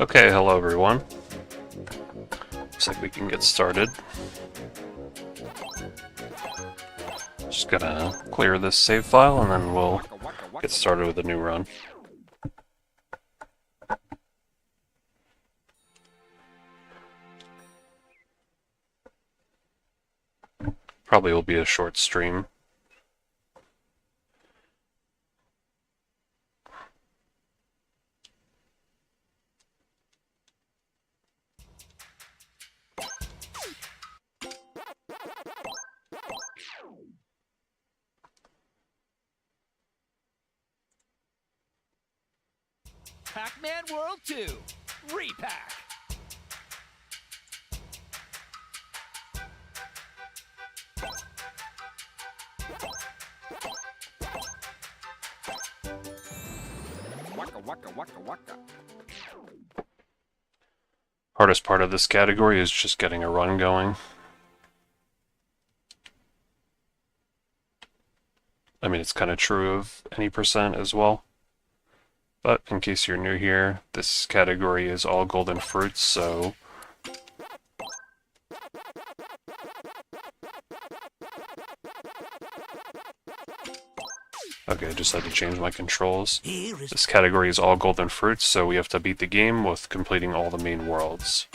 Okay, hello everyone. Looks like we can get started. Just gonna clear this save file and then we'll get started with a new run. Probably will be a short stream. Pac-Man World 2, Re-PAC. Waka waka waka waka. Hardest part of this category is just getting a run going. I mean, it's kind of true of any percent as well. But in case you're new here, this category is all golden fruits, so okay, I just had to change my controls. This category is all golden fruits, so we have to beat the game with completing all the main worlds.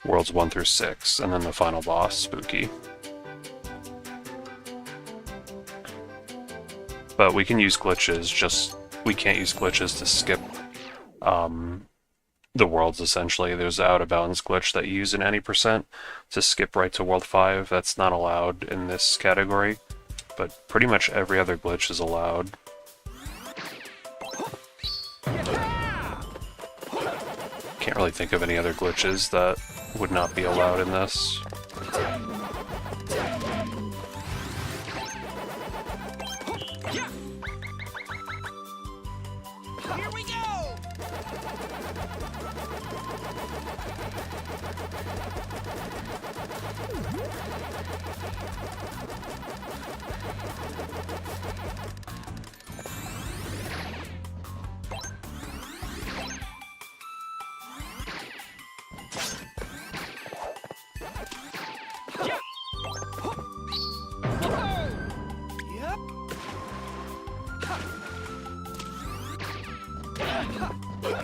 Worlds 1 through 6, and then the final boss, Spooky. But we can use glitches, we can't use glitches to skip the worlds, essentially. There's an out-of-bounds glitch that you use in any percent to skip right to World 5. That's not allowed in this category, but pretty much every other glitch is allowed. Can't really think of any other glitches that would not be allowed in this. Here we go!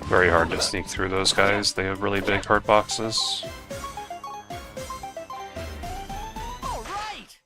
Very hard to sneak through those guys. They have really big hurt boxes. All right.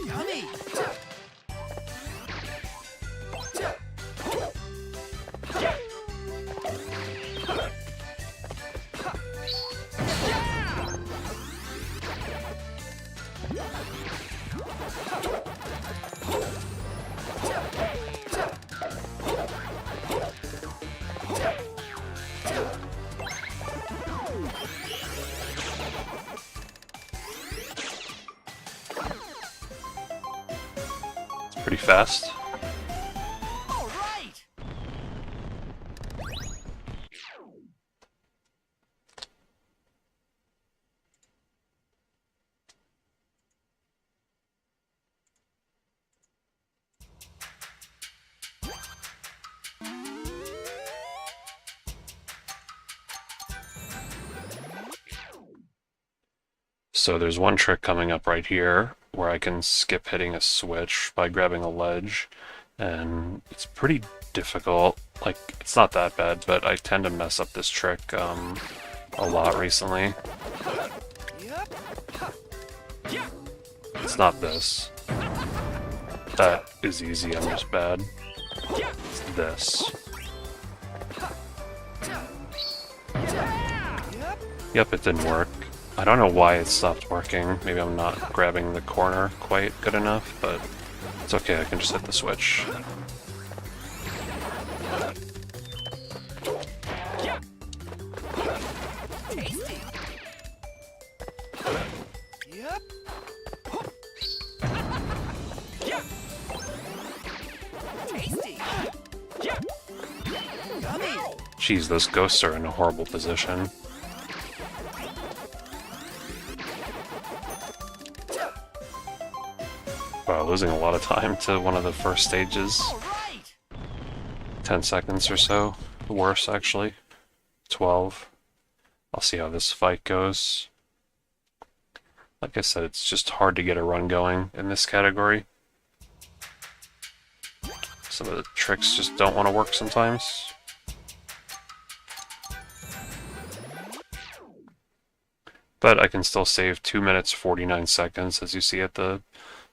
Yummy. Pretty fast. All right. So there's one trick coming up right here where I can skip hitting a switch by grabbing a ledge, and it's pretty difficult. Like, it's not that bad, but I tend to mess up this trick a lot recently. It's not this. That is easy, I'm just bad. It's this. Yep. Yep, it didn't work. I don't know why it stopped working. Maybe I'm not grabbing the corner quite good enough, but it's okay, I can just hit the switch. Tasty. Yep. Tasty. Yummy. Jeez, those ghosts are in a horrible position. Wow, losing a lot of time to one of the first stages. All right. 10 seconds or so. Worse, actually. 12. I'll see how this fight goes. Like I said, it's just hard to get a run going in this category. Some of the tricks just don't want to work sometimes. But I can still save 2 minutes 49 seconds, as you see at the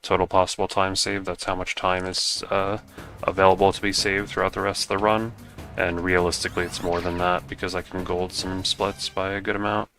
total possible time saved. That's how much time is available to be saved throughout the rest of the run. And realistically, it's more than that because I can gold some splits by a good amount.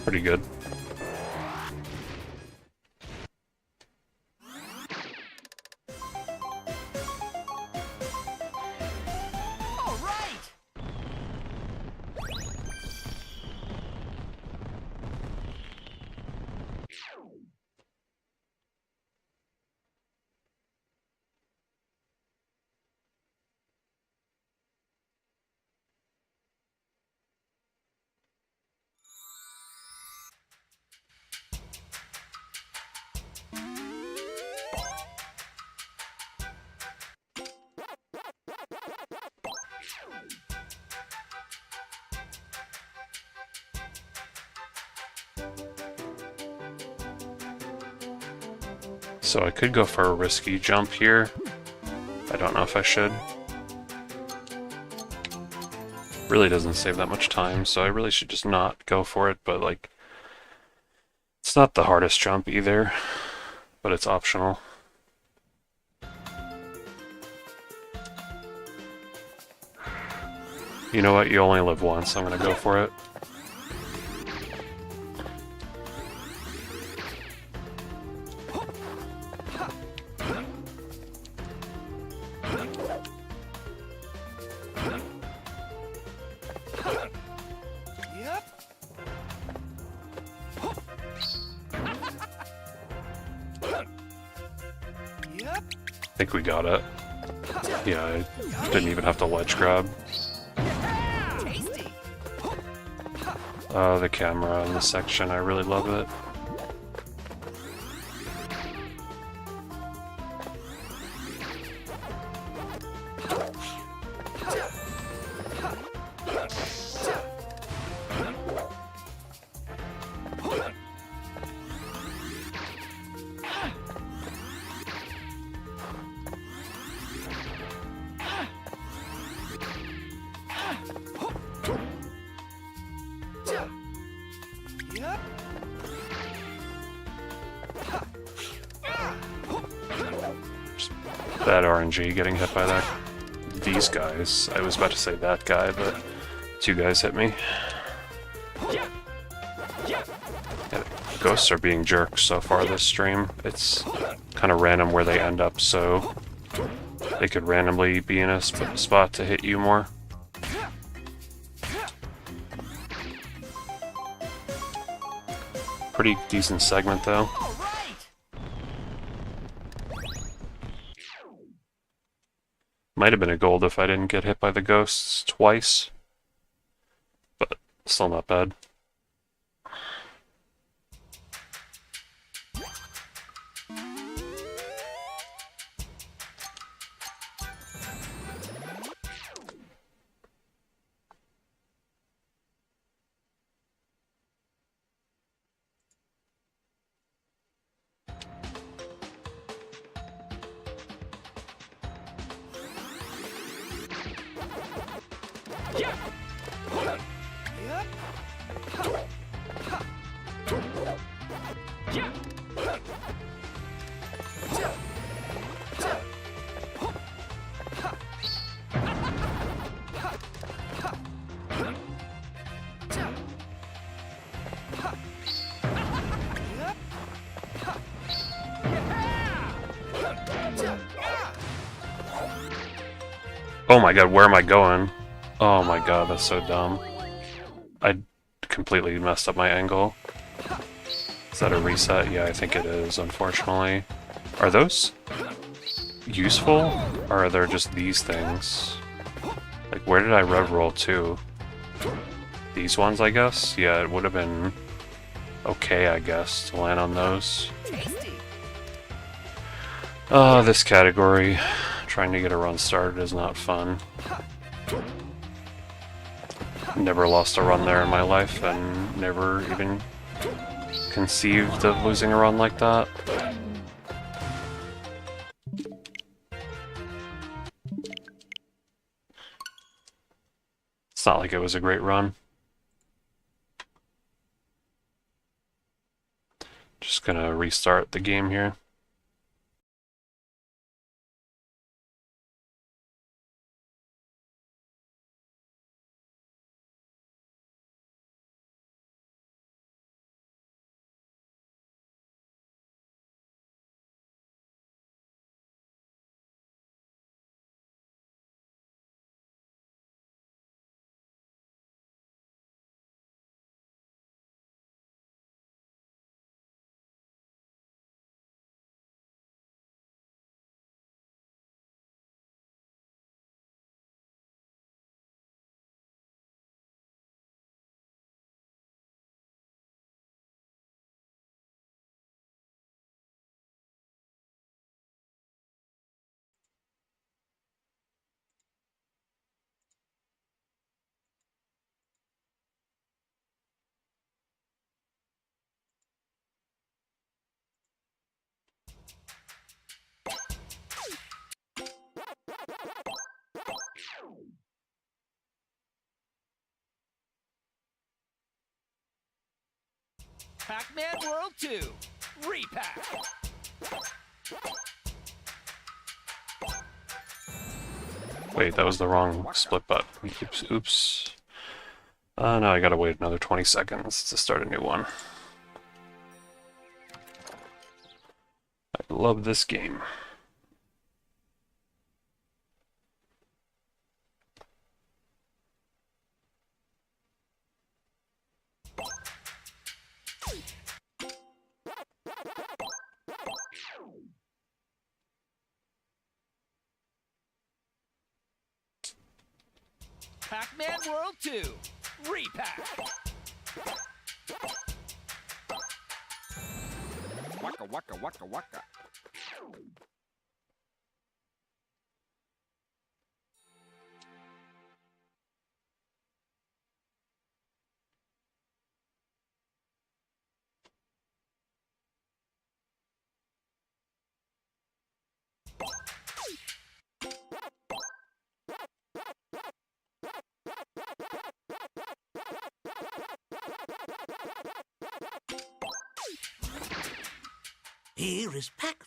Pretty good. All right. So I could go for a risky jump here. I don't know if I should. Really doesn't save that much time, so I really should just not go for it, but like, it's not the hardest jump either, but it's optional. You know what, you only live once, I'm gonna go for it. Yep. Yep. I think we got it. Yeah, I didn't even have to ledge grab. Tasty. The camera in this section, I really love it. Yep. Bad RNG getting hit by that. These guys. I was about to say that guy, but two guys hit me. Yeah, ghosts are being jerks so far this stream. It's kind of random where they end up, so they could randomly be in a spot to hit you more. Pretty decent segment though. All right. Might have been a gold if I didn't get hit by the ghosts twice, but still not bad. Yep. Yep. Oh my god, where am I going? Oh my god, that's so dumb. I completely messed up my angle. Is that a reset? Yeah, I think it is, unfortunately. Are those useful? Or are there just these things? Like, where did I rev roll to? These ones, I guess? Yeah, it would have been okay, I guess, to land on those. This category. Trying to get a run started is not fun. Never lost a run there in my life, and never even conceived of losing a run like that. It's not like it was a great run. Just gonna restart the game here. Pac-Man World 2, Re-PAC. Wait, that was the wrong split button. Oops, oops. Now I gotta wait another 20 seconds to start a new one. I love this game. Pac-Man World 2, Re-PAC. Waka waka waka waka. Here is Pac.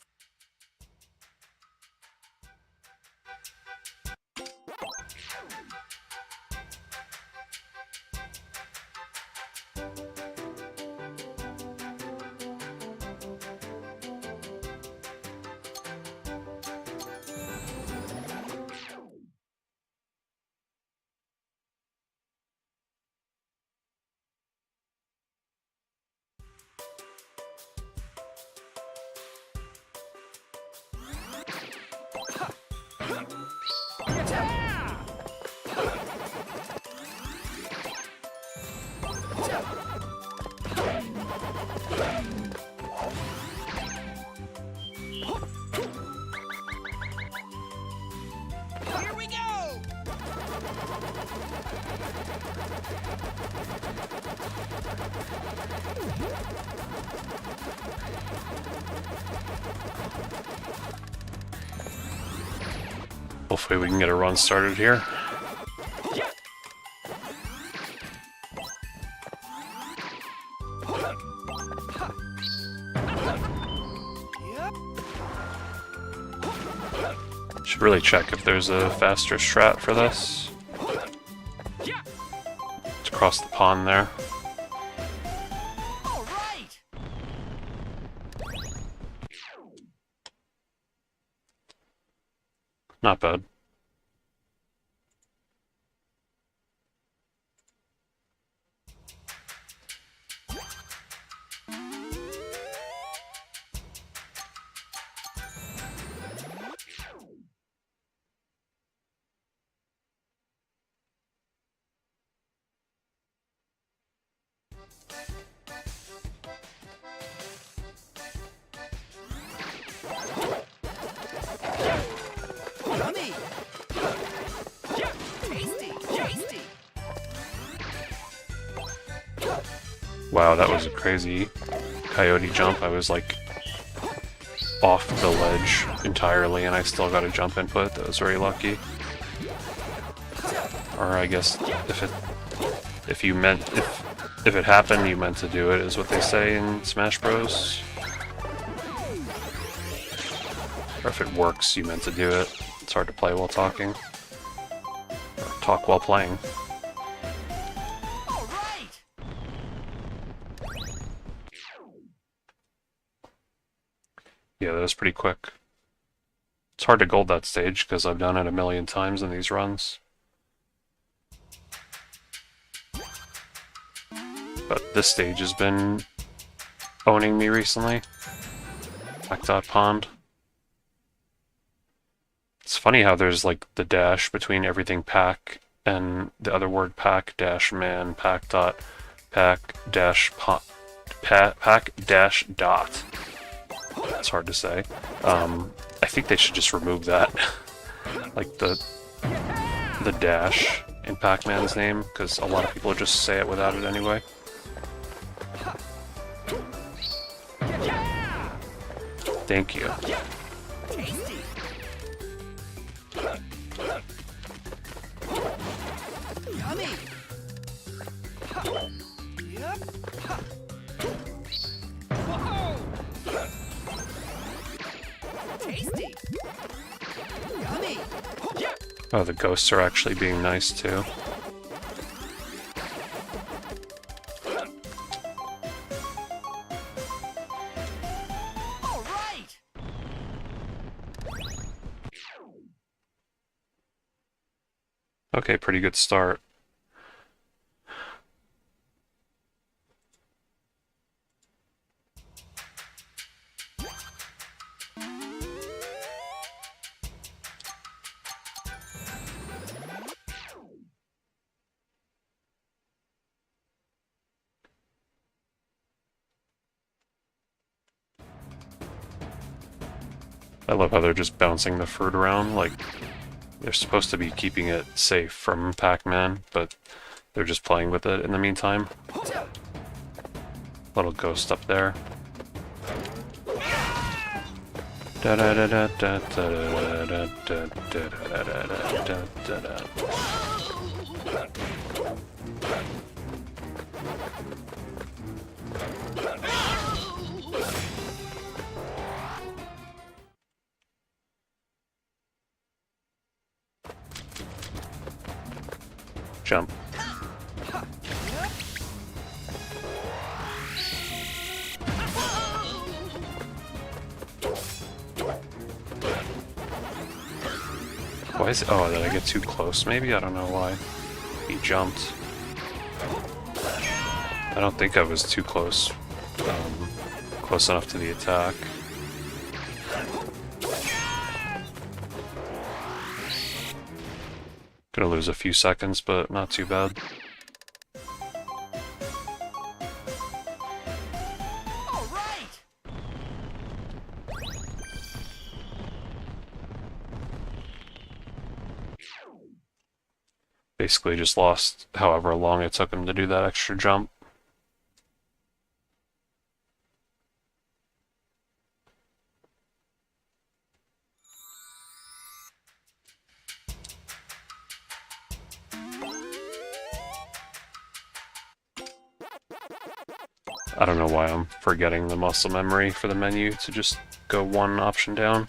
Here we go! Hopefully we can get a run started here. Should really check if there's a faster strat for this. It's across the pond there. All right! Not bad. Yummy! Tasty! Tasty! Wow, that was a crazy coyote jump. I was like off the ledge entirely and I still got a jump input. That was very lucky. Or I guess if it happened, you meant to do it, is what they say in Smash Bros. Or if it works, you meant to do it. It's hard to play while talking. Or talk while playing. All right! Yeah, that was pretty quick. It's hard to gold that stage because I've done it a million times in these runs. But this stage has been owning me recently. Black Pond. It's funny how there's like the dash between everything pack and the other word pack dash man pack dot pack dash pot pack dash dot. It's hard to say. I think they should just remove that, like the dash in Pac-Man's name, because a lot of people just say it without it anyway. Thank you. Tasty! Yummy! Yep! Whoa! Tasty! Yummy! Oh, the ghosts are actually being nice too. All right! Okay, pretty good start. I love how they're just bouncing the fruit around, like they're supposed to be keeping it safe from Pac-Man, but they're just playing with it in the meantime. Little ghost up there. Da da da da da da da da da da da da da. Jump. Why is it? Oh, did I get too close maybe? I don't know why. He jumped. I don't think I was too close. Close enough to the attack. Gonna lose a few seconds, but not too bad. Basically just lost however long it took him to do that extra jump. I don't know why I'm forgetting the muscle memory for the menu to just go one option down.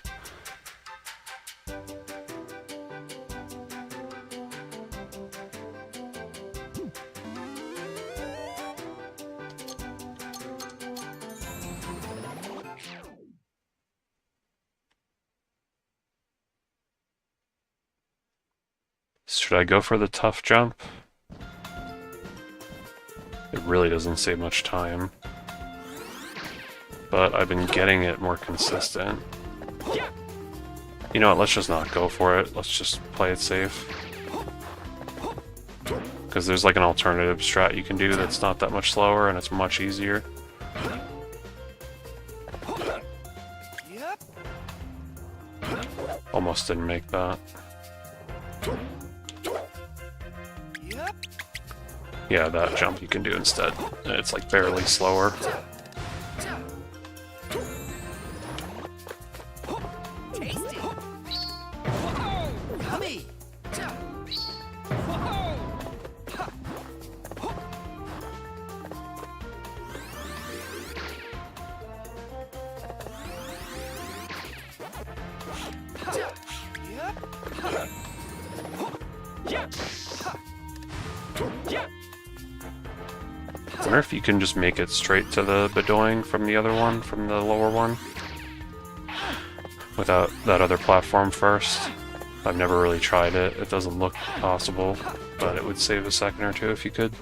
Should I go for the tough jump? It really doesn't save much time. But I've been getting it more consistent. You know what, let's just not go for it. Let's just play it safe. Because there's like an alternative strat you can do that's not that much slower and it's much easier. Yep. Almost didn't make that. Yep. Yeah, that jump you can do instead. It's like barely slower. Tasty. Whoa! Yummy. Whoa! Yep. Yep. I wonder if you can just make it straight to the bedoing from the other one, from the lower one, without that other platform first. I've never really tried it. It doesn't look possible, but it would save a second or two if you could.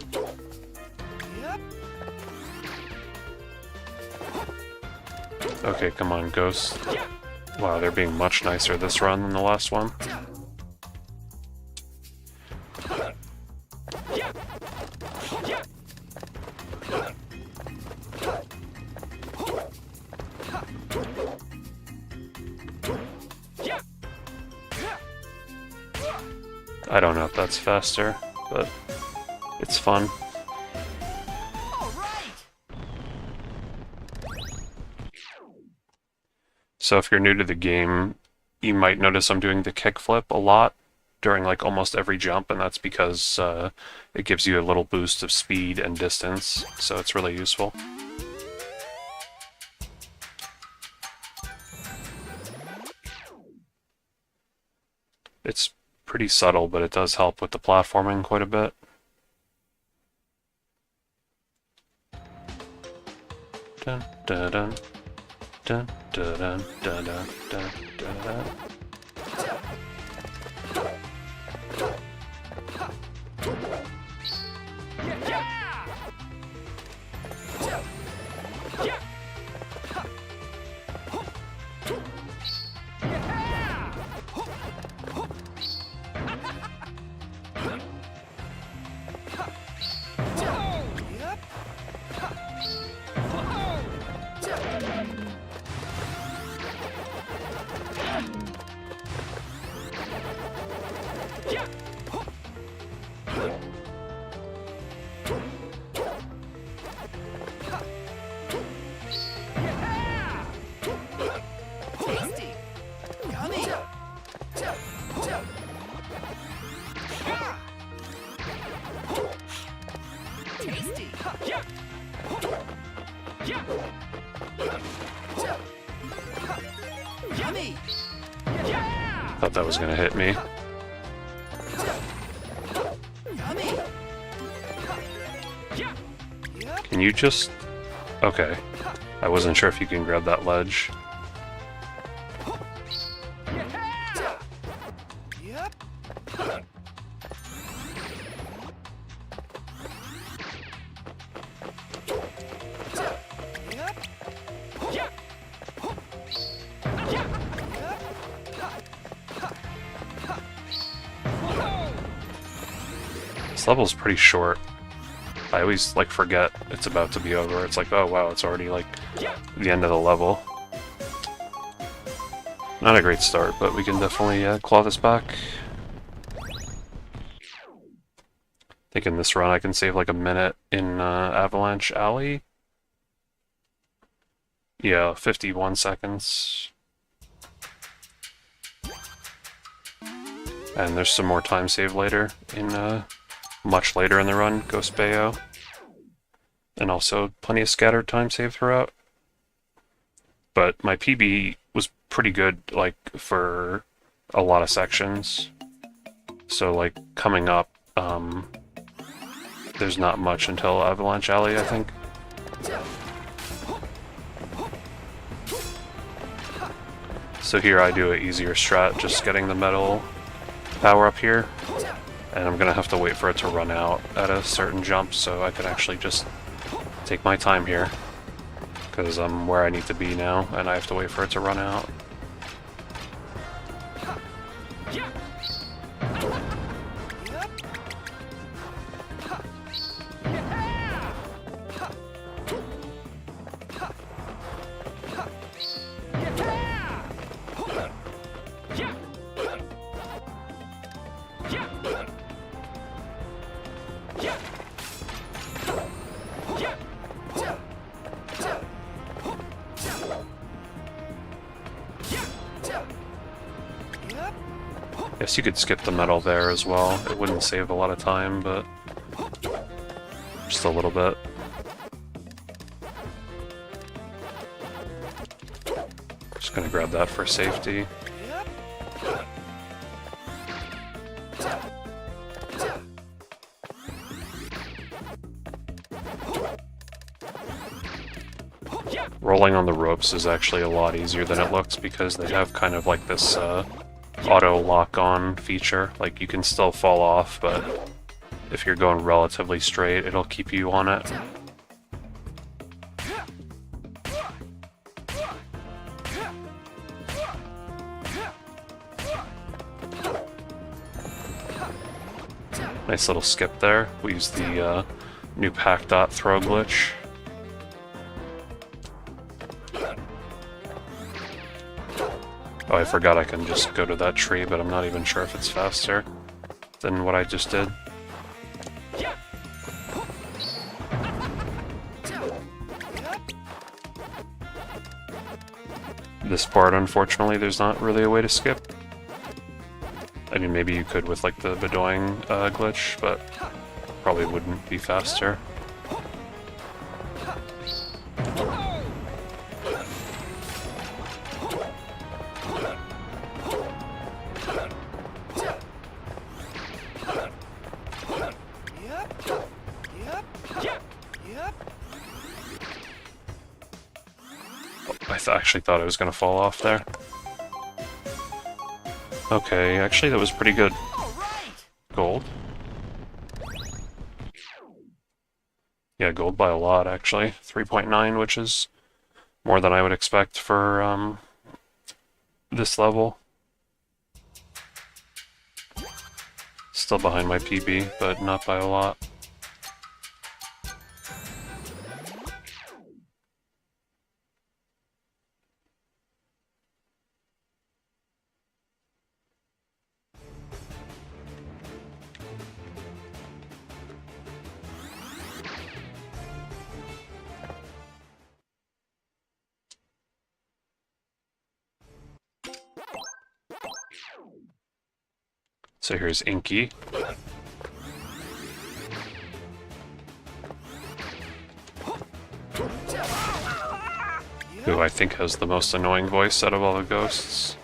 Yep. Okay, come on, Ghost. Wow, they're being much nicer this run than the last one. I don't know if that's faster, but it's fun. All right. So if you're new to the game, you might notice I'm doing the kickflip a lot during like almost every jump, and that's because it gives you a little boost of speed and distance, so it's really useful. It's pretty subtle, but it does help with the platforming quite a bit. Dun, dun, dun. Dun, dun, dun, dun, dun, dun, dun, dun. Tasty. Yummy. Tasty. Yummy. Thought that was gonna hit me. Yummy. Can you just... Okay. I wasn't sure if you can grab that ledge. Yep. This level's pretty short. I always like forget it's about to be over. It's like, oh wow, it's already like the end of the level. Not a great start, but we can definitely claw this back. think in this run I can save like a minute in Avalanche Alley. Yeah, 51 seconds. And there's some more time save later in much later in the run, Ghost Bayo. And also plenty of scattered time save throughout. But my PB was pretty good, like, for a lot of sections. So, like, coming up, there's not much until Avalanche Alley, I think. So here I do an easier strat, just getting the metal power up here. And I'm gonna have to wait for it to run out at a certain jump, so I can actually just take my time here. Because I'm where I need to be now, and I have to wait for it to run out. Guess you could skip the metal there as well. It wouldn't save a lot of time, but just a little bit. Just gonna grab that for safety. Rolling on the ropes is actually a lot easier than it looks because they have kind of like this auto lock-on feature. Like, you can still fall off, but if you're going relatively straight, it'll keep you on it. Nice little skip there. We use the new Pac dot throw glitch. Oh, I forgot I can just go to that tree, but I'm not even sure if it's faster than what I just did. This part, unfortunately, there's not really a way to skip. I mean, maybe you could with, like, the bedoing glitch, but probably wouldn't be faster. I actually thought I was going to fall off there. Okay, actually that was pretty good. Gold. Yeah, gold by a lot, actually. 3.9, which is more than I would expect for this level. Still behind my PB, but not by a lot. So here's Inky. Who I think has the most annoying voice out of all the ghosts.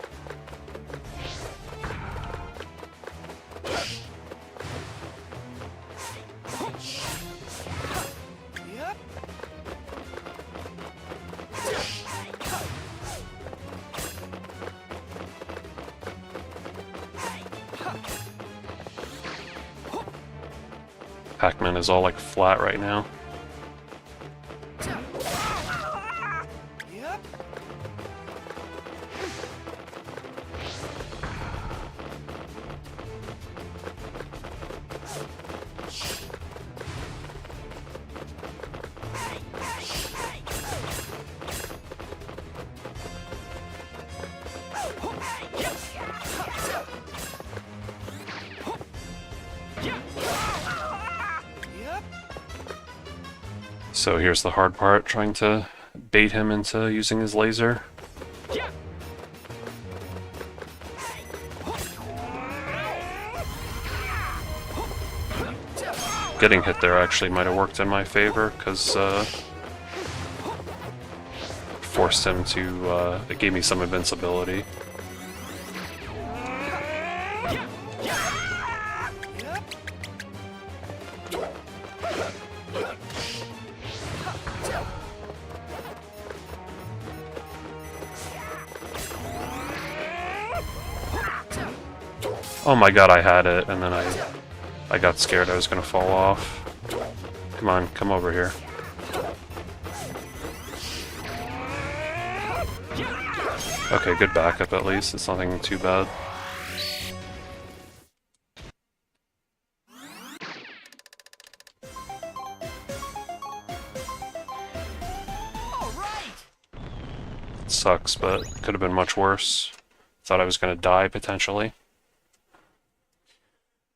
Pac-Man is all like flat right now. So here's the hard part, trying to bait him into using his laser. Getting hit there actually might have worked in my favor, because forced him to, it gave me some invincibility. Oh my god, I had it, and then I got scared I was gonna fall off. Come on, come over here. Okay, good backup at least. It's nothing too bad. All right. It sucks, but could have been much worse. Thought I was gonna die, potentially.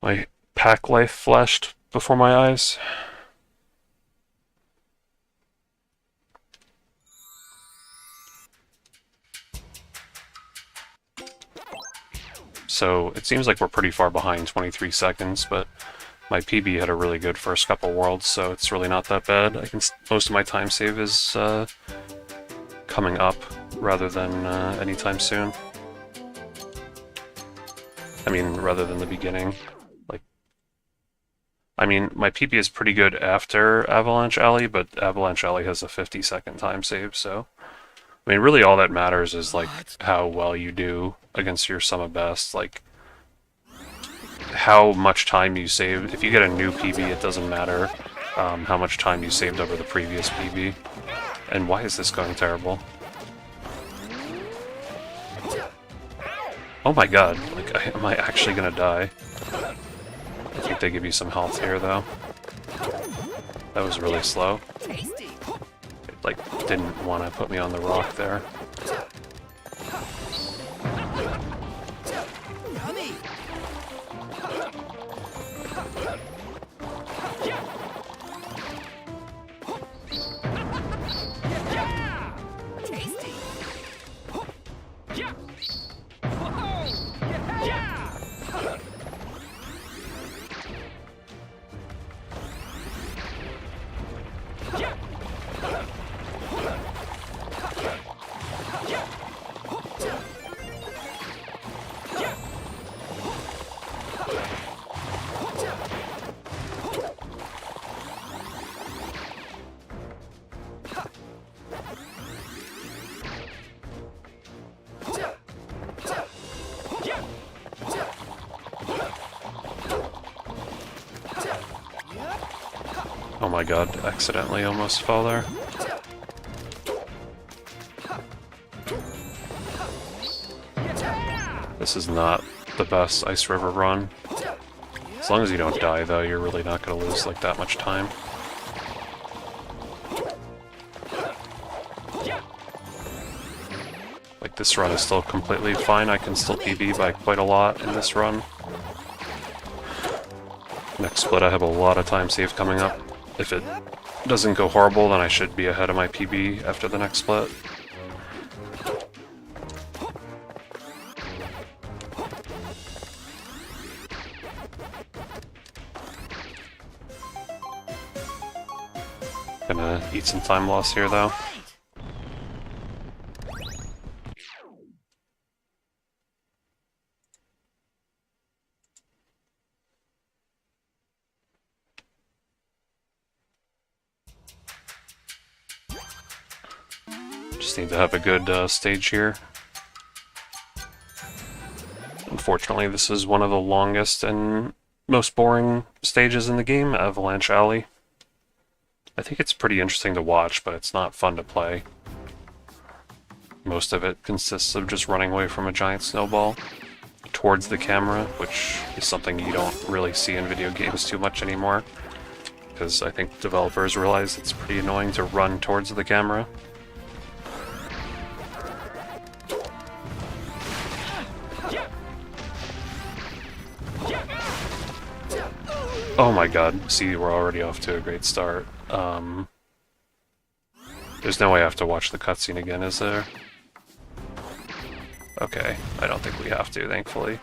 My pack life flashed before my eyes. So it seems like we're pretty far behind, 23 seconds, but my PB had a really good first couple worlds, so it's really not that bad. Most of my time save is coming up rather than anytime soon. I mean, rather than the beginning. I mean, my PB is pretty good after Avalanche Alley, but Avalanche Alley has a 50-second time save, so... I mean, really all that matters is, like, how well you do against your sum of best, like, how much time you saved. If you get a new PB, it doesn't matter how much time you saved over the previous PB. And why is this going terrible? Oh my god, like, am I actually gonna die? I think they give you some health here, though. That was really slow. Tasty. It, like, didn't want to put me on the rock there. Yummy. Tasty. Oh my god, accidentally almost fell there. This is not the best Ice River run. As long as you don't die, though, you're really not going to lose, like, that much time. Like, this run is still completely fine. I can still PB by quite a lot in this run. Next split, I have a lot of time save coming up. If it doesn't go horrible, then I should be ahead of my PB after the next split. Gonna eat some time loss here, though. Just need to have a good stage here. Unfortunately, this is one of the longest and most boring stages in the game, Avalanche Alley. I think it's pretty interesting to watch, but it's not fun to play. Most of it consists of just running away from a giant snowball towards the camera, which is something you don't really see in video games too much anymore, because I think developers realize it's pretty annoying to run towards the camera. Oh my god, see, we're already off to a great start. There's no way I have to watch the cutscene again, is there? Okay, I don't think we have to, thankfully.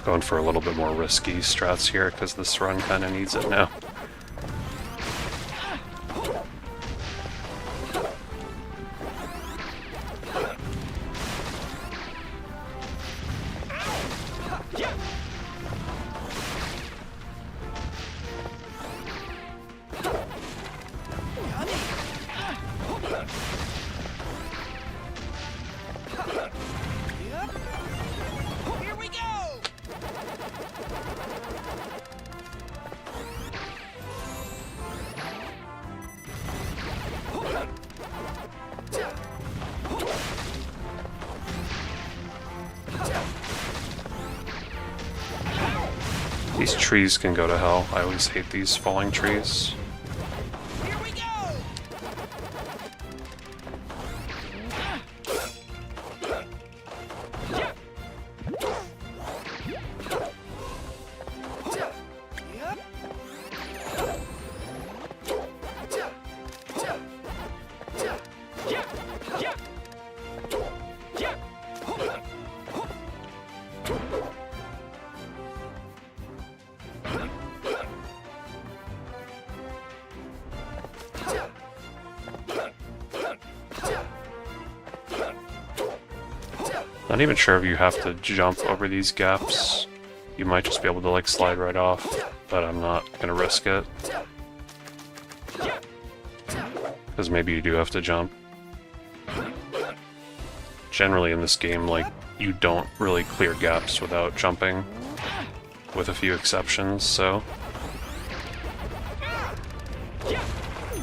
Going for a little bit more risky strats here, because this run kind of needs it now. Here we go! These trees can go to hell. I always hate these falling trees. Here we go! Not even sure if you have to jump over these gaps. You might just be able to like slide right off, but I'm not gonna risk it. Because maybe you do have to jump. Generally in this game, like, you don't really clear gaps without jumping, with a few exceptions, so...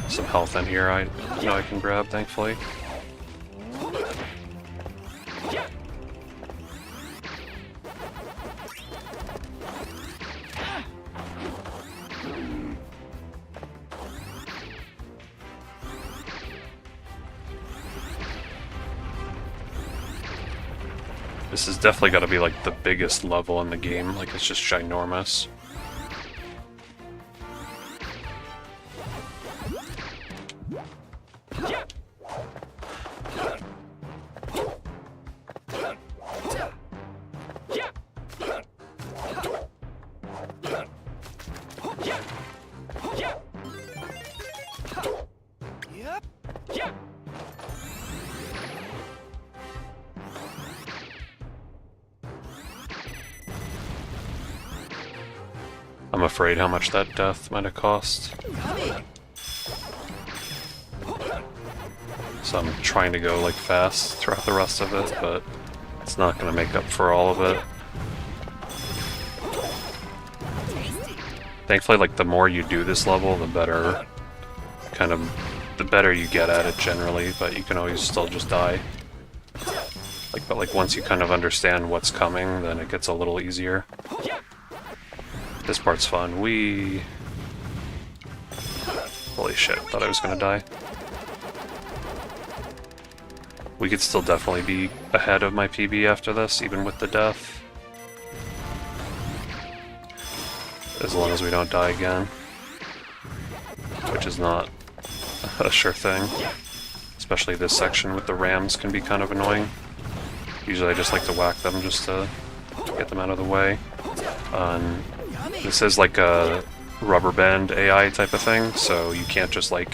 Some health in here I know I can grab, thankfully. This has definitely got to be like the biggest level in the game, like it's just ginormous. I'm afraid how much that death might have cost. So I'm trying to go like fast throughout the rest of it, but it's not going to make up for all of it. Thankfully, like, the more you do this level, the better the better you get at it generally, but you can always still just die. But once you kind of understand what's coming, then it gets a little easier. This part's fun. Holy shit, thought I was gonna die. We could still definitely be ahead of my PB after this, even with the death. As long as we don't die again. Which is not a sure thing. Especially this section with the rams can be kind of annoying. Usually I just like to whack them just to get them out of the way. This is like a rubber band AI type of thing, so you can't just like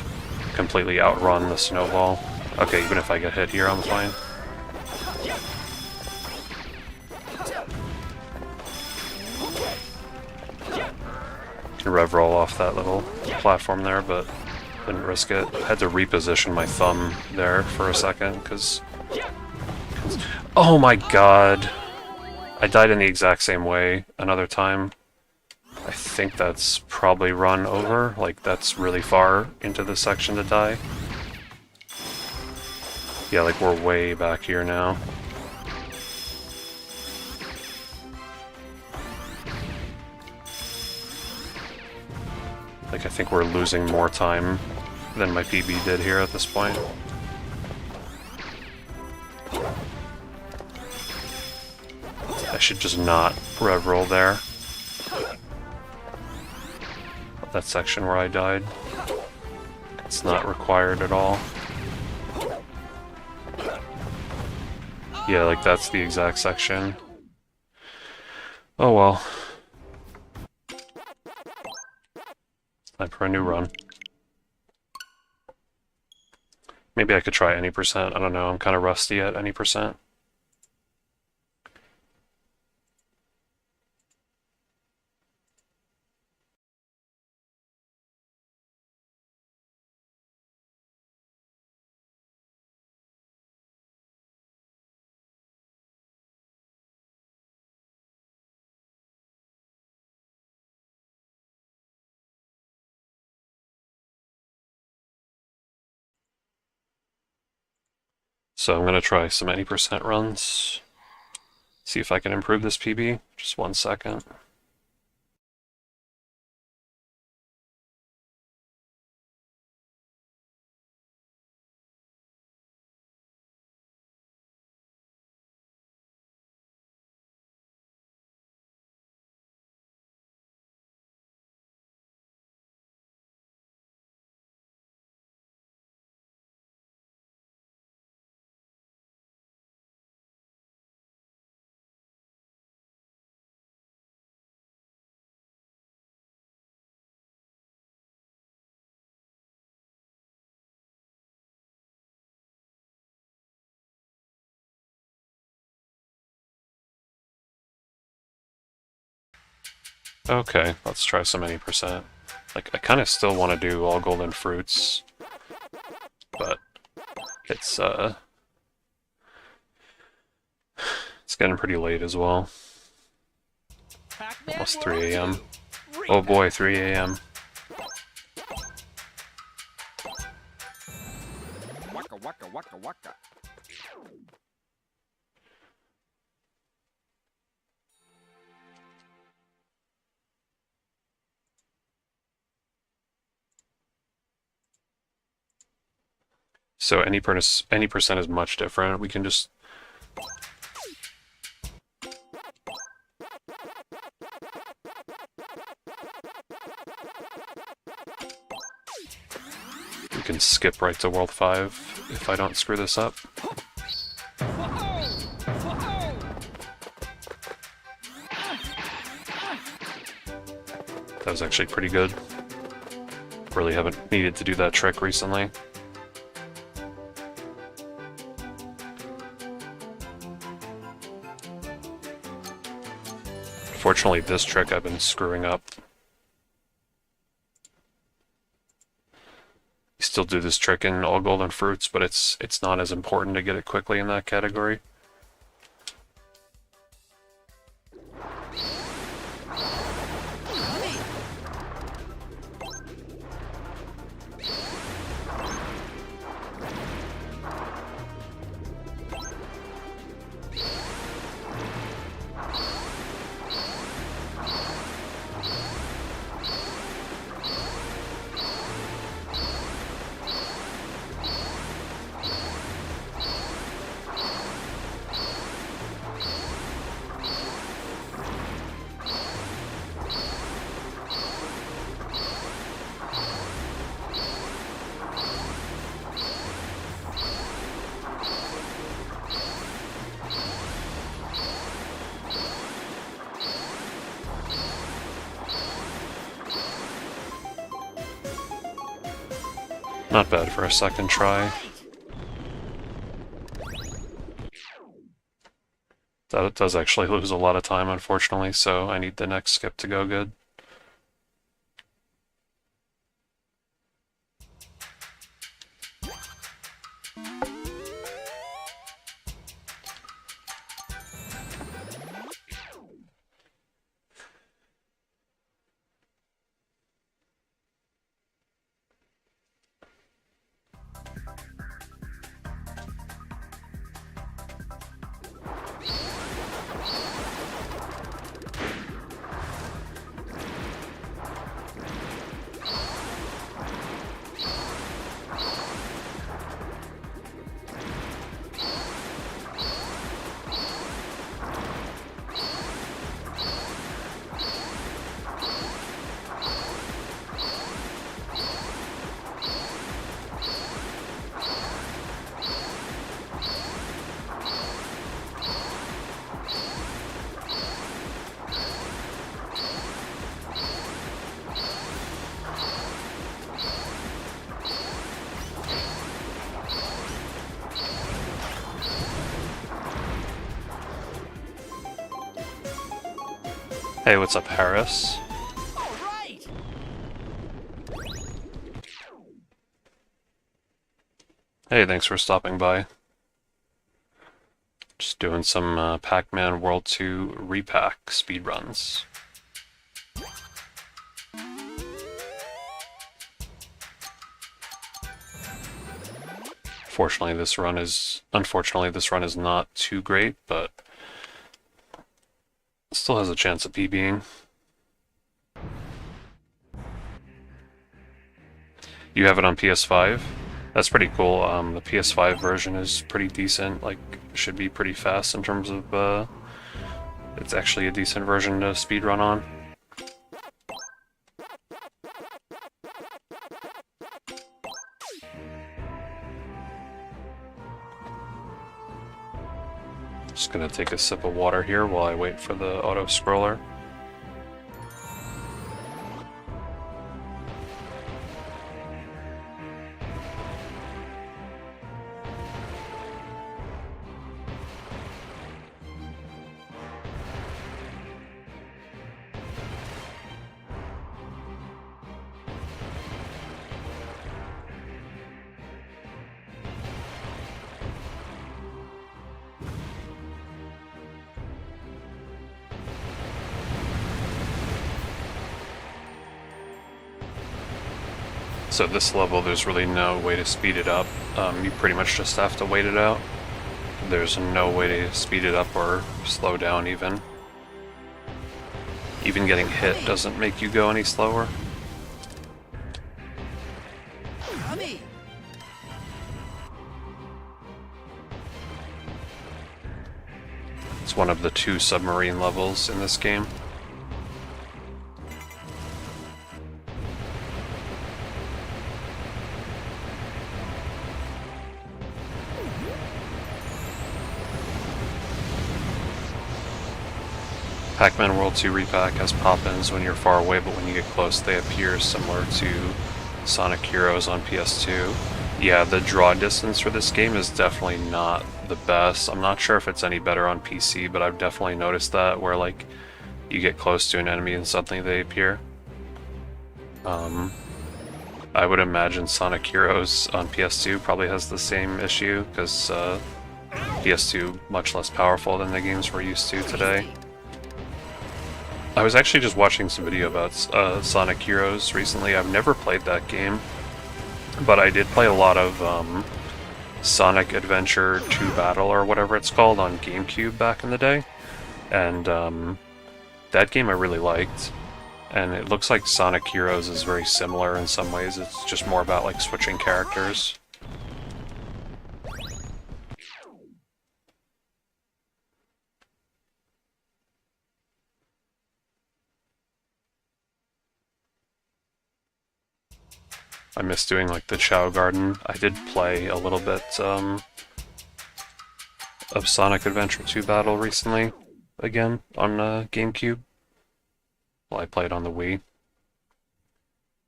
completely outrun the snowball. Okay, even if I get hit here, I'm fine. Can rev roll off that little platform there, but didn't risk it. I had to reposition my thumb there for a second, because... Oh my god! I died in the exact same way another time. I think that's probably run over. Like, that's really far into this section to die. Yeah, like, we're way back here now. Like, I think we're losing more time than my PB did here at this point. I should just not rev roll there. That section where I died. It's not required at all. Yeah, like that's the exact section. Oh well. Time for a new run. Maybe I could try any percent. I don't know. I'm kind of rusty at any percent. So I'm going to try some any percent runs. See if I can improve this PB. Just 1 second. Okay, let's try some any percent. Like, I kind of still want to do all golden fruits, but it's getting pretty late as well. Pac-Man, Almost where 3 are a.m. you? Oh boy, 3 a.m. Waka waka waka waka. So any percent is much different. We can just skip right to World 5 if I don't screw this up. That was actually pretty good. Really haven't needed to do that trick recently. Fortunately, this trick I've been screwing up. You still do this trick in all golden fruits, but it's not as important to get it quickly in that category. Not bad for a second try. That does actually lose a lot of time, unfortunately, so I need the next skip to go good. Hey, what's up, Harris? All right. Hey, thanks for stopping by. Just doing some Pac-Man World 2 Re-PAC speedruns. Unfortunately, this run is not too great, but still has a chance of PBing. You have it on PS5? That's pretty cool. The PS5 version is pretty decent, like, should be pretty fast in terms of, it's actually a decent version to speedrun on. Just gonna take a sip of water here while I wait for the auto-scroller. So this level, there's really no way to speed it up. You pretty much just have to wait it out. There's no way to speed it up or slow down even. Even getting hit doesn't make you go any slower. Yummy. It's one of the 2 submarine levels in this game. Pac-Man World 2 Re-PAC has pop-ins when you're far away, but when you get close they appear, similar to Sonic Heroes on PS2. Yeah, the draw distance for this game is definitely not the best. I'm not sure if it's any better on PC, but I've definitely noticed that, where like you get close to an enemy and suddenly they appear. I would imagine Sonic Heroes on PS2 probably has the same issue, because PS2 much less powerful than the games we're used to today. I was actually just watching some video about Sonic Heroes recently. I've never played that game, but I did play a lot of Sonic Adventure 2 Battle, or whatever it's called, on GameCube back in the day. And that game I really liked. And it looks like Sonic Heroes is very similar in some ways. It's just more about like switching characters. I miss doing like the Chow Garden. I did play a little bit of Sonic Adventure 2 Battle recently, again, on GameCube. Well, I played on the Wii,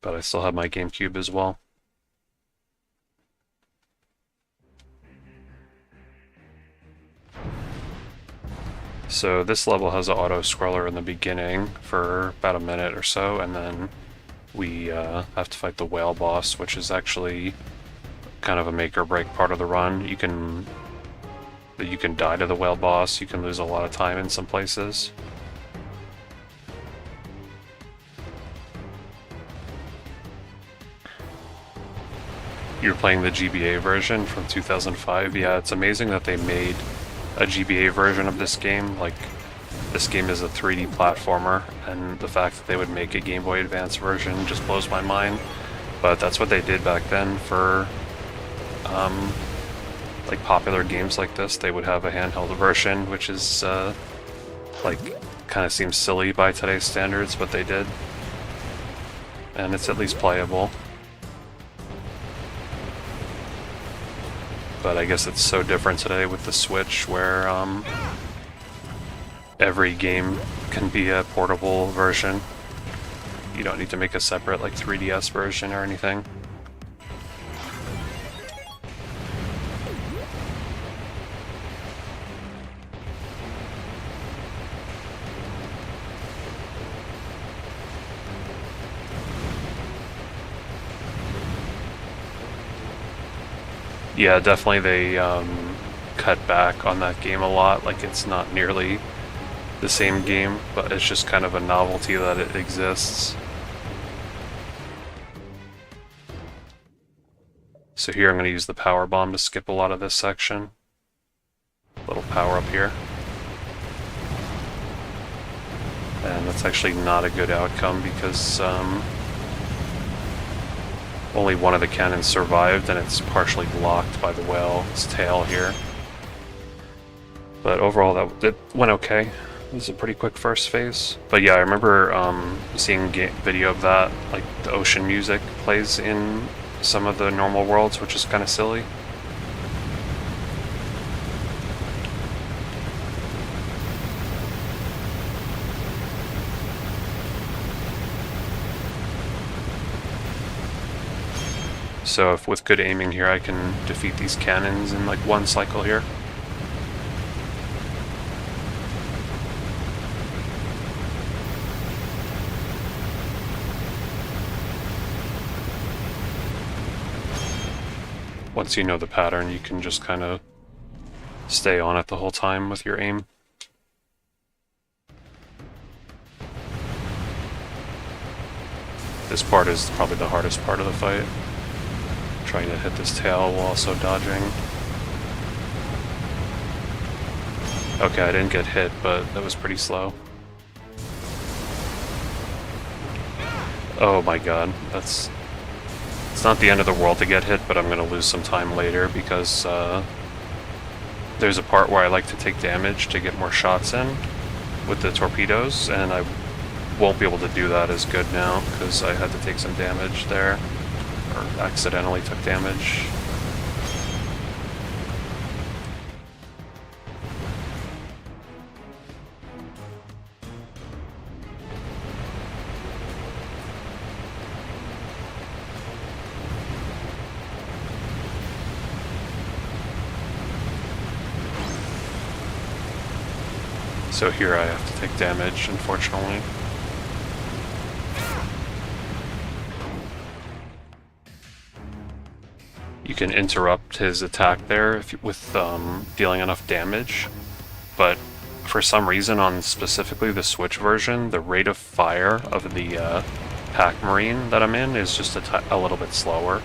but I still have my GameCube as well. So this level has an auto-scroller in the beginning for about a minute or so, and then we have to fight the whale boss, which is actually kind of a make-or-break part of the run. You can die to the whale boss, you can lose a lot of time in some places. You're playing the GBA version from 2005. Yeah, it's amazing that they made a GBA version of this game. Like, this game is a 3D platformer, and the fact that they would make a Game Boy Advance version just blows my mind. But that's what they did back then for like popular games like this. They would have a handheld version, which is like kind of seems silly by today's standards, but they did. And it's at least playable. But I guess it's so different today with the Switch, where every game can be a portable version. You don't need to make a separate like 3DS version or anything. Yeah, definitely they cut back on that game a lot. Like, it's not nearly the same game, but it's just kind of a novelty that it exists. So here I'm going to use the power bomb to skip a lot of this section. Little power up here. And that's actually not a good outcome because only one of the cannons survived and it's partially blocked by the whale's tail here. But overall it went okay. It was a pretty quick first phase. But yeah, I remember seeing video of that, like the ocean music plays in some of the normal worlds, which is kind of silly. So if with good aiming here I can defeat these cannons in like one cycle here. Once you know the pattern, you can just kind of stay on it the whole time with your aim. This part is probably the hardest part of the fight. Trying to hit this tail while also dodging. Okay, I didn't get hit, but that was pretty slow. Oh my god, it's not the end of the world to get hit, but I'm going to lose some time later because there's a part where I like to take damage to get more shots in with the torpedoes, and I won't be able to do that as good now because I had to take some damage there, or accidentally took damage. So here I have to take damage, unfortunately. You can interrupt his attack there with dealing enough damage, but for some reason on specifically the Switch version, the rate of fire of the pac-marine that I'm in is just a little bit slower.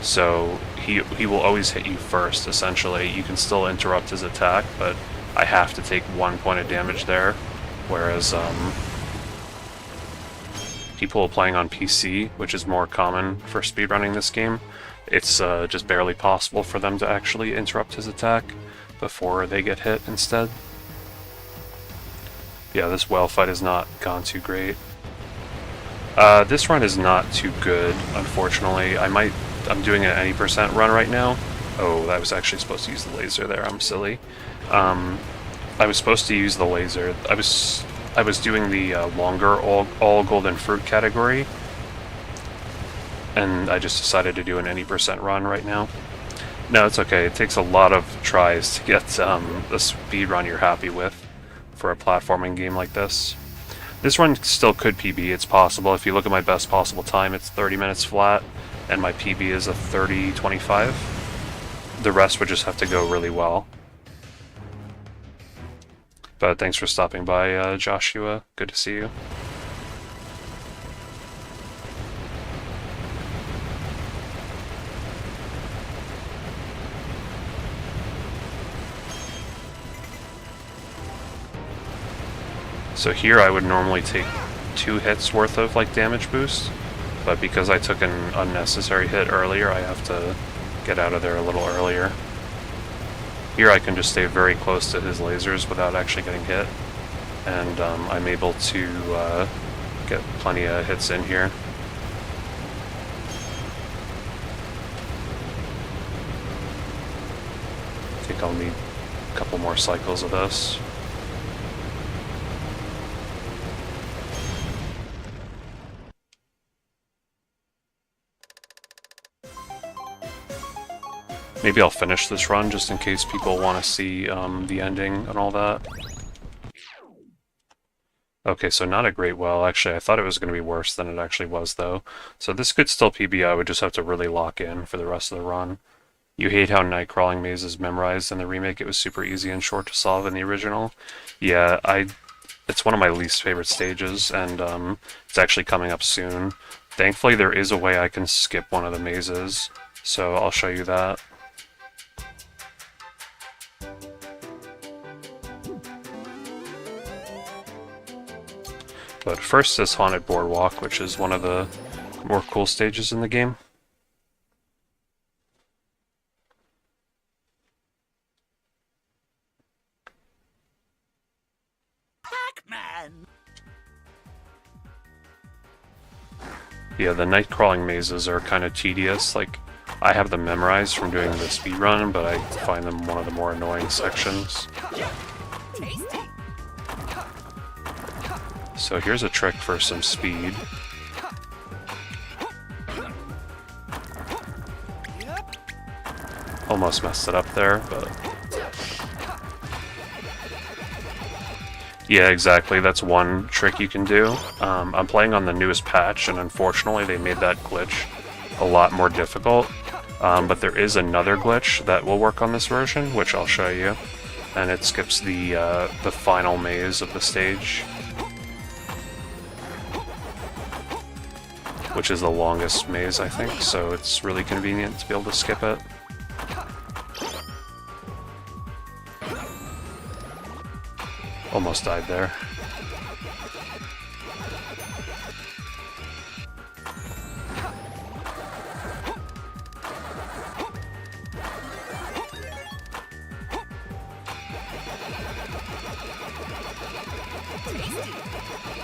So he will always hit you first, essentially. You can still interrupt his attack, but I have to take 1 point of damage there, whereas people playing on PC, which is more common for speedrunning this game, it's just barely possible for them to actually interrupt his attack before they get hit instead. Yeah, this whale fight has not gone too great. This run is not too good, unfortunately. I'm doing an any percent run right now. Oh, I was actually supposed to use the laser there, I'm silly. I was supposed to use the laser. I was doing the longer all golden fruit category, and I just decided to do an any percent run right now. No, it's okay. It takes a lot of tries to get the speed run you're happy with for a platforming game like this. This run still could PB. It's possible. If you look at my best possible time, it's 30 minutes flat, and my PB is a 30:25. The rest would just have to go really well. But thanks for stopping by, Joshua. Good to see you. So here I would normally take 2 hits worth of like damage boost, but because I took an unnecessary hit earlier, I have to get out of there a little earlier. Here I can just stay very close to his lasers without actually getting hit, and I'm able to get plenty of hits in here. I think I'll need a couple more cycles of this. Maybe I'll finish this run just in case people want to see the ending and all that. Okay, so not a great well. Actually, I thought it was going to be worse than it actually was, though. So this could still PB. I would just have to really lock in for the rest of the run. You hate how night crawling maze is memorized in the remake. It was super easy and short to solve in the original. Yeah, it's one of my least favorite stages, and it's actually coming up soon. Thankfully, there is a way I can skip one of the mazes, so I'll show you that. But first, this Haunted Boardwalk, which is one of the more cool stages in the game. Pac-Man! Yeah, the night crawling mazes are kind of tedious. Like, I have them memorized from doing the speedrun, but I find them one of the more annoying sections. Tasty. So here's a trick for some speed. Almost messed it up there, but... Yeah, exactly. That's one trick you can do. I'm playing on the newest patch, and unfortunately they made that glitch a lot more difficult. But there is another glitch that will work on this version, which I'll show you. And it skips the final maze of the stage, which is the longest maze, I think, so it's really convenient to be able to skip it. Almost died there.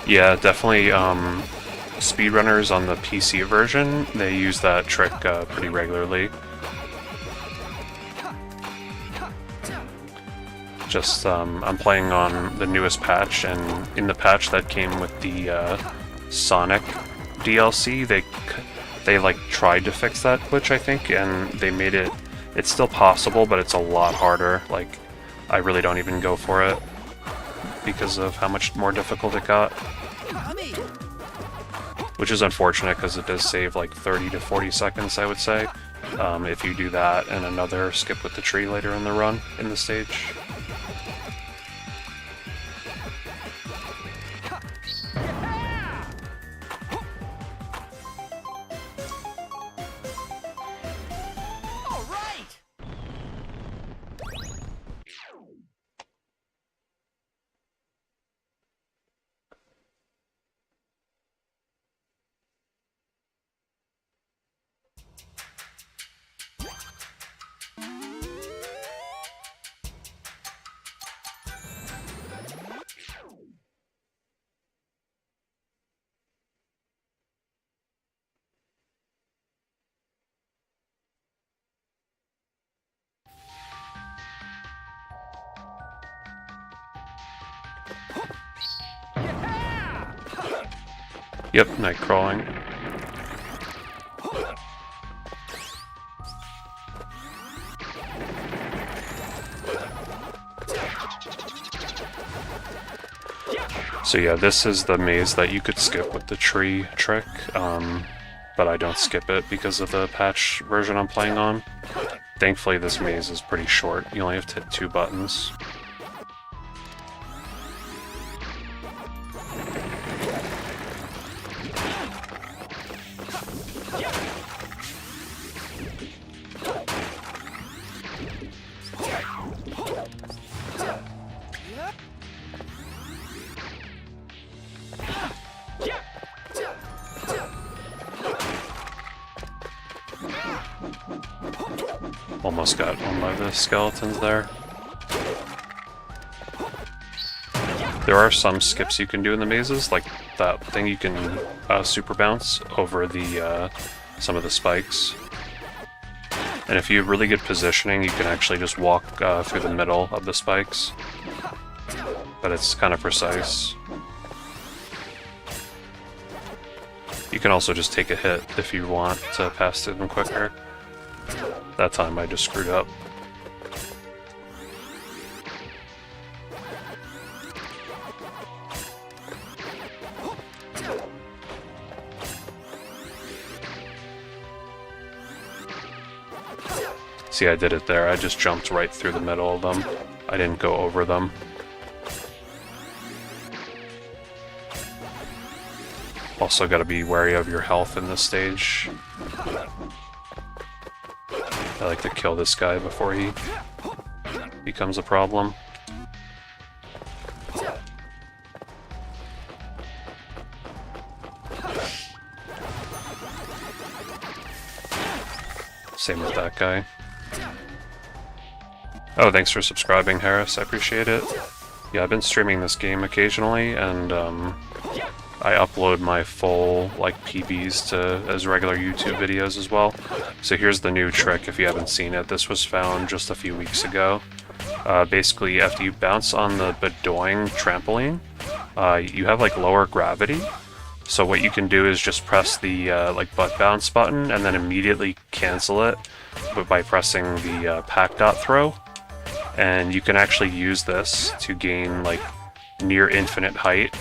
Yeah, definitely, speedrunners on the PC version, they use that trick pretty regularly. Just, I'm playing on the newest patch, and in the patch that came with the Sonic DLC, they like tried to fix that glitch, I think, and they made it, it's still possible, but it's a lot harder. Like, I really don't even go for it because of how much more difficult it got. Which is unfortunate because it does save like 30 to 40 seconds, I would say, if you do that and another skip with the tree later in the run, in the stage. All right. Yep, night crawling. So yeah, this is the maze that you could skip with the tree trick, but I don't skip it because of the patch version I'm playing on. Thankfully this maze is pretty short, you only have to hit 2 buttons. Almost got one by the skeletons there. There are some skips you can do in the mazes, like that thing you can super bounce over the some of the spikes. And if you have really good positioning, you can actually just walk through the middle of the spikes. But it's kind of precise. You can also just take a hit if you want to pass through them quicker. That time I just screwed up. See, I did it there. I just jumped right through the middle of them. I didn't go over them. Also gotta be wary of your health in this stage. I like to kill this guy before he becomes a problem. Same with that guy. Oh, thanks for subscribing, Harris. I appreciate it. Yeah, I've been streaming this game occasionally, and I upload my full PBs as regular YouTube videos as well. So here's the new trick if you haven't seen it. This was found just a few weeks ago. Basically, after you bounce on the Bedoing trampoline, you have lower gravity. So what you can do is just press the butt bounce button and then immediately cancel it by pressing the pac dot throw. And you can actually use this to gain near infinite height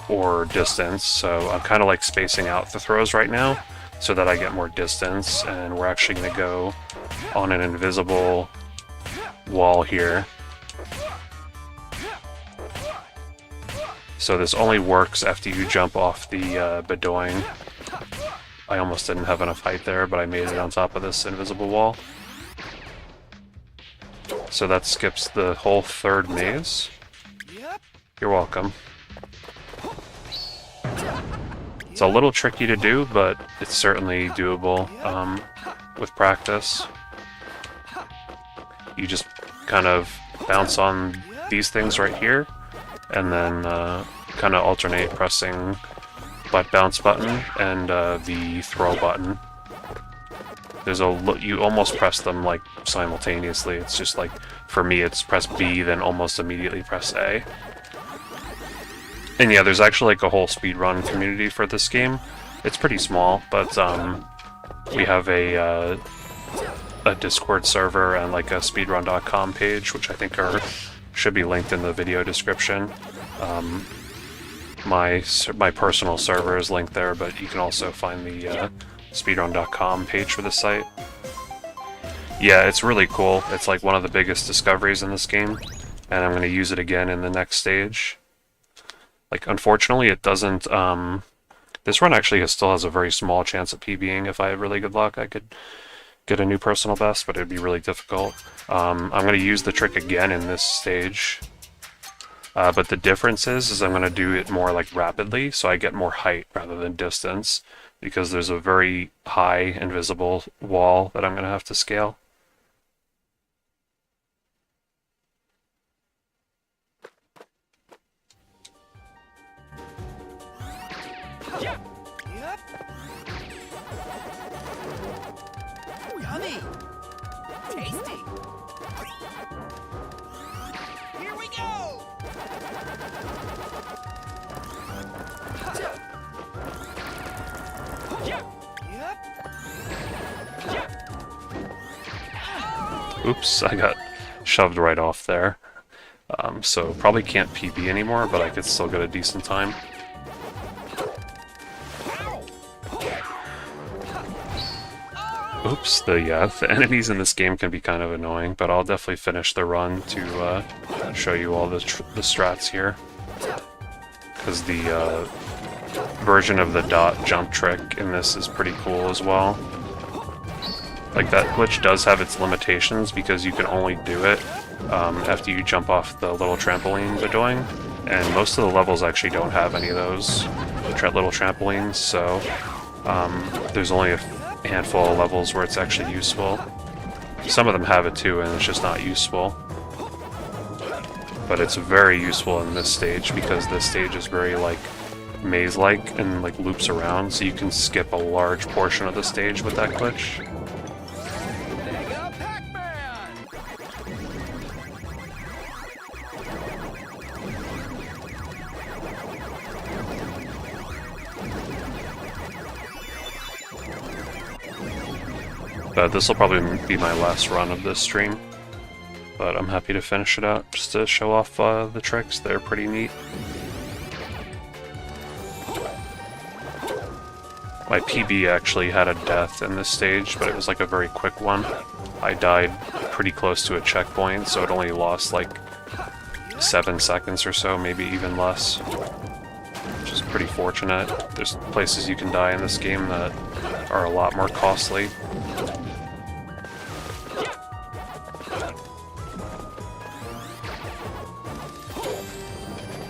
or distance. So I'm kind of spacing out the throws right now so that I get more distance, and we're actually going to go on an invisible wall here. So this only works after you jump off the Bedoing. I almost didn't have enough height there, but I made it on top of this invisible wall. So that skips the whole third maze. You're welcome. It's a little tricky to do, but it's certainly doable with practice. You just kind of bounce on these things right here, and then kind of alternate pressing butt bounce button and the throw button. There's you almost press them simultaneously. It's just for me, it's press B, then almost immediately press A. And yeah, there's actually a whole speedrun community for this game. It's pretty small, but we have a Discord server and a speedrun.com page, which I think should be linked in the video description. My personal server is linked there, but you can also find the speedrun.com page for the site. Yeah, it's really cool. It's one of the biggest discoveries in this game, and I'm going to use it again in the next stage. Unfortunately, it doesn't... this run actually still has a very small chance of PBing. If I had really good luck, I could get a new personal best, but it'd be really difficult. I'm going to use the trick again in this stage. But the difference is I'm going to do it more rapidly, so I get more height rather than distance, because there's a very high invisible wall that I'm going to have to scale. Yummy! Tasty! Here we go! Oops, I got shoved right off there. So probably can't PB anymore, but I could still get a decent time. Oops, the enemies in this game can be kind of annoying, but I'll definitely finish the run to show you all the strats here. Because the version of the dot jump trick in this is pretty cool as well. That glitch does have its limitations because you can only do it after you jump off the little trampoline Bedoing, and most of the levels actually don't have any of those little trampolines, so there's only a handful of levels where it's actually useful. Some of them have it too, and it's just not useful. But it's very useful in this stage because this stage is very maze-like and loops around, so you can skip a large portion of the stage with that glitch. Mega Pac-Man! This will probably be my last run of this stream, but I'm happy to finish it out just to show off the tricks. They're pretty neat. My PB actually had a death in this stage, but it was like a very quick one. I died pretty close to a checkpoint, so it only lost like 7 seconds or so, maybe even less. Which is pretty fortunate. There's places you can die in this game that are a lot more costly.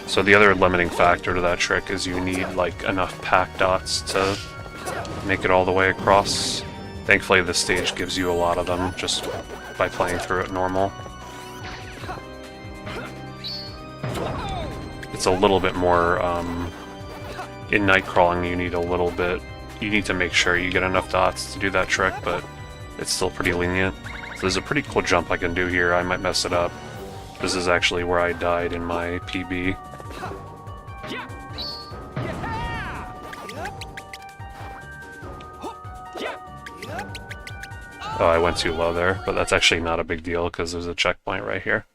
So the other limiting factor to that trick is you need like enough pack dots to make it all the way across. Thankfully this stage gives you a lot of them just by playing through it normal. It's a little bit more, in night crawling you need to make sure you get enough dots to do that trick, but it's still pretty lenient. So there's a pretty cool jump I can do here. I might mess it up. This is actually where I died in my PB. Oh, I went too low there, but that's actually not a big deal because there's a checkpoint right here.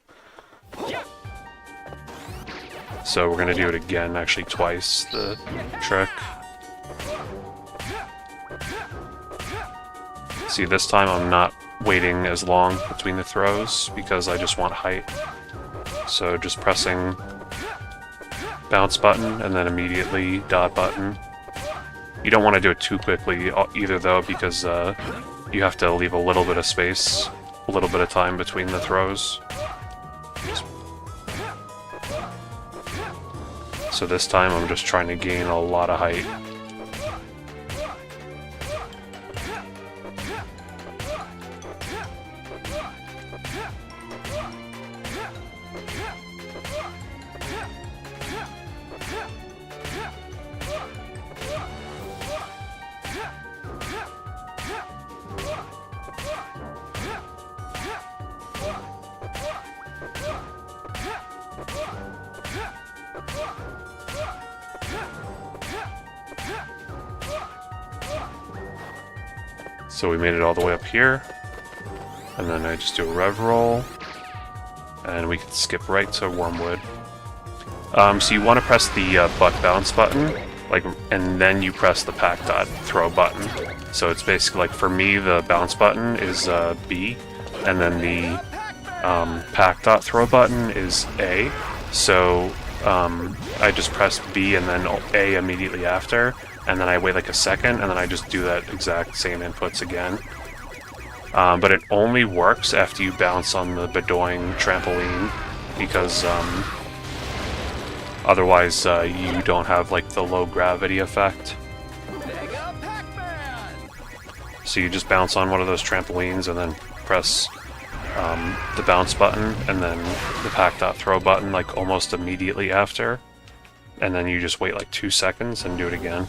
So we're gonna do it again, actually twice, the trick. See, this time I'm not waiting as long between the throws because I just want height. So just pressing bounce button and then immediately dot button. You don't want to do it too quickly either though, because you have to leave a little bit of space, a little bit of time between the throws. So this time I'm just trying to gain a lot of height. So we made it all the way up here, and then I just do a rev roll, and we can skip right to Wormwood. So you want to press the butt bounce button, and then you press the pack dot throw button. So it's basically like, for me, the bounce button is B, and then the pack dot throw button is A. So I just press B and then A immediately after, and then I wait like a second, and then I just do that exact same inputs again. But it only works after you bounce on the Bedoing trampoline, because otherwise you don't have like the low gravity effect. Mega Pac-Man! So you just bounce on one of those trampolines and then press the bounce button and then the pack dot throw button like almost immediately after, and then you just wait like 2 seconds and do it again.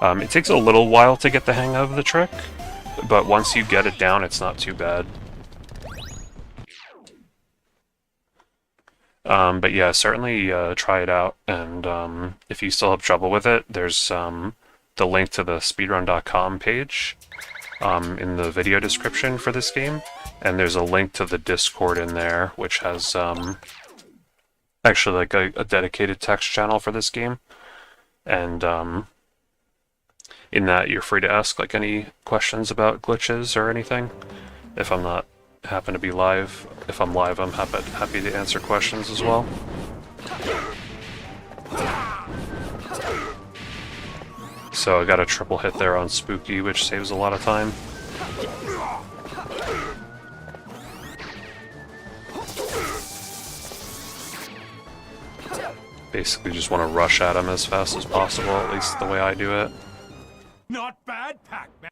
It takes a little while to get the hang of the trick, but once you get it down, it's not too bad. But yeah, certainly try it out, and if you still have trouble with it, there's the link to the speedrun.com page in the video description for this game, and there's a link to the Discord in there, which has actually like a dedicated text channel for this game, and in that you're free to ask like any questions about glitches or anything. If I'm not happen to be live, if I'm live, I'm happy to answer questions as well. So I got a triple hit there on Spooky, which saves a lot of time. Basically just want to rush at him as fast as possible, at least the way I do it. Not bad, Pac-Man.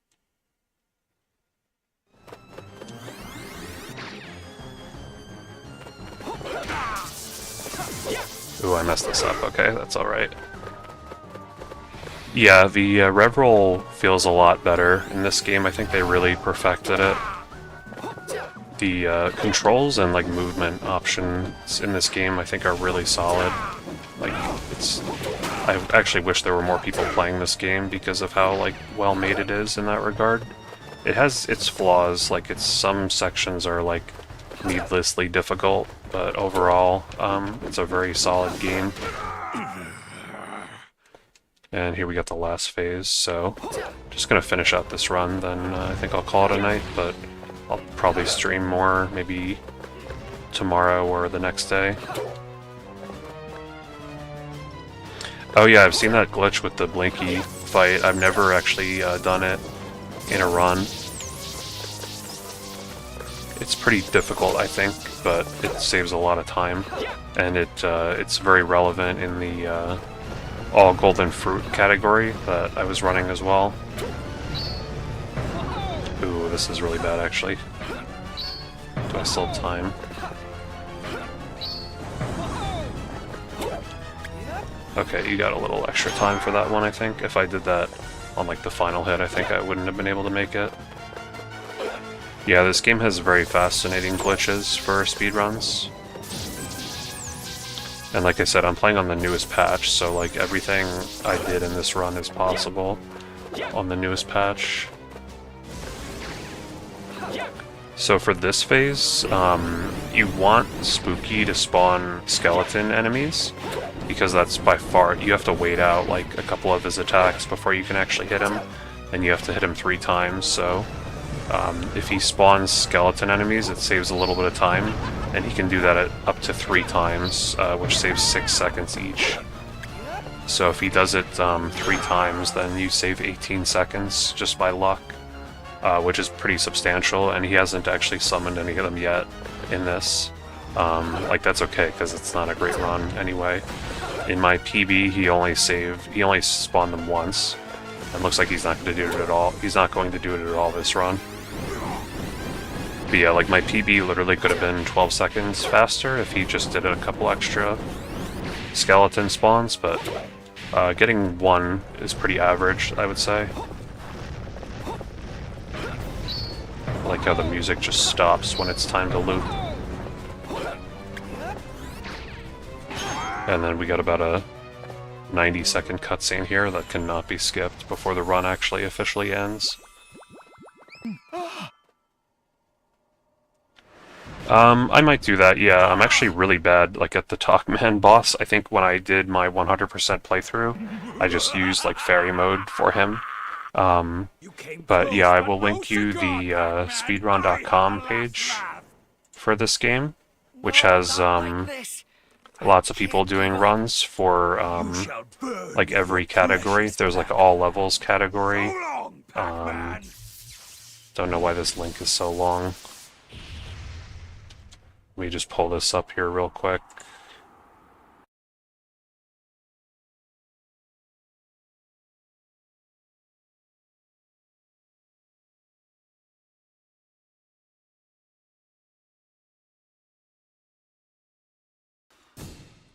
Ooh, I messed this up. Okay, that's alright. Yeah, the rev roll feels a lot better in this game. I think they really perfected it. The controls and like movement options in this game I think are really solid. Like, I actually wish there were more people playing this game because of how like well made it is in that regard. It has its flaws, like some sections are like needlessly difficult, but overall it's a very solid game. And here we got the last phase, so just gonna finish out this run, then I think I'll call it a night, but I'll probably stream more, maybe tomorrow or the next day. Oh yeah, I've seen that glitch with the Blinky fight. I've never actually done it in a run. It's pretty difficult, I think, but it saves a lot of time, and it's very relevant in the all golden fruit category that I was running as well. Ooh, this is really bad actually. Do I still have time? Okay, you got a little extra time for that one, I think. If I did that on like the final hit, I think I wouldn't have been able to make it. Yeah, this game has very fascinating glitches for speedruns. And like I said, I'm playing on the newest patch, so like everything I did in this run is possible on the newest patch. So for this phase, you want Spooky to spawn skeleton enemies, because that's by far, you have to wait out like a couple of his attacks before you can actually hit him, and you have to hit him 3 times, so if he spawns skeleton enemies, it saves a little bit of time, and he can do that at up to 3 times, which saves 6 seconds each. So if he does it 3 times, then you save 18 seconds just by luck, which is pretty substantial, and he hasn't actually summoned any of them yet in this. Like, that's okay, because it's not a great run anyway. In my PB, he only spawned them once, and looks like he's not going to do it at all. He's not going to do it at all this run. But yeah, like my PB literally could have been 12 seconds faster if he just did a couple extra skeleton spawns, but getting 1 is pretty average, I would say. I like how the music just stops when it's time to loop. And then we got about a 90-second cutscene here that cannot be skipped before the run actually officially ends. I might do that, yeah. I'm actually really bad, like, at the Pac-Man boss. I think when I did my 100% playthrough, I just used, like, fairy mode for him. But yeah, I will link you the speedrun.com page for this game, which has lots of people doing runs for like every category. There's like all levels category. Don't know why this link is so long. Let me just pull this up here real quick.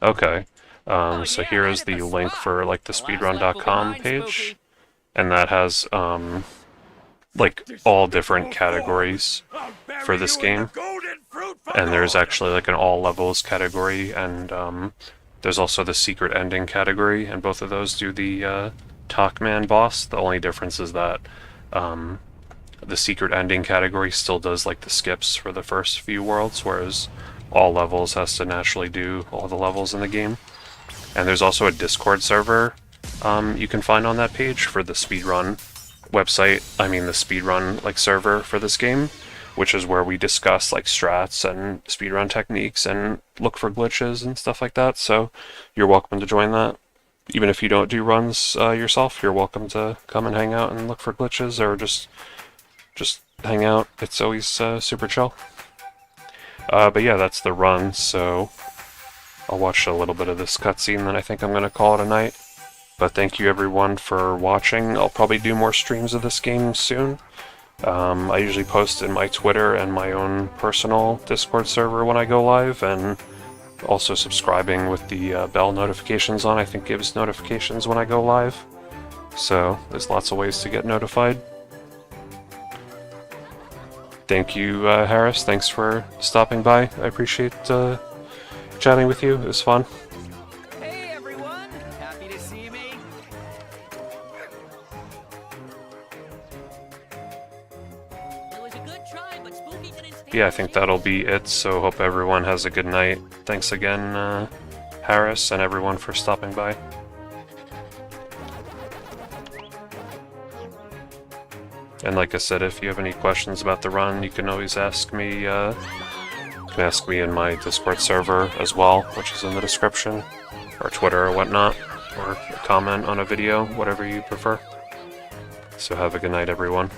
Okay, so here is the link for like the speedrun.com page, and that has like all different categories for this game, and there's actually like an all levels category, and there's also the secret ending category, and both of those do the Pac-Man boss. The only difference is that the secret ending category still does like the skips for the first few worlds, whereas all levels has to naturally do all the levels in the game. And there's also a Discord server you can find on that page for the speedrun website. I mean the speedrun like server for this game, which is where we discuss like strats and speedrun techniques and look for glitches and stuff like that. So you're welcome to join that. Even if you don't do runs yourself, you're welcome to come and hang out and look for glitches, or just hang out. It's always super chill. But yeah, that's the run, so I'll watch a little bit of this cutscene, then I think I'm going to call it a night. But thank you everyone for watching. I'll probably do more streams of this game soon. I usually post in my Twitter and my own personal Discord server when I go live, and also subscribing with the bell notifications on, I think gives notifications when I go live. So there's lots of ways to get notified. Thank you, Harris. Thanks for stopping by. I appreciate chatting with you. It was fun. Hey everyone, happy to see me. It was a good try, but Spooky didn't stand Yeah, I think that'll be it. So hope everyone has a good night. Thanks again, Harris, and everyone for stopping by. And like I said, if you have any questions about the run, you can always ask me. In my Discord server as well, which is in the description, or Twitter or whatnot, or comment on a video, whatever you prefer. So have a good night, everyone.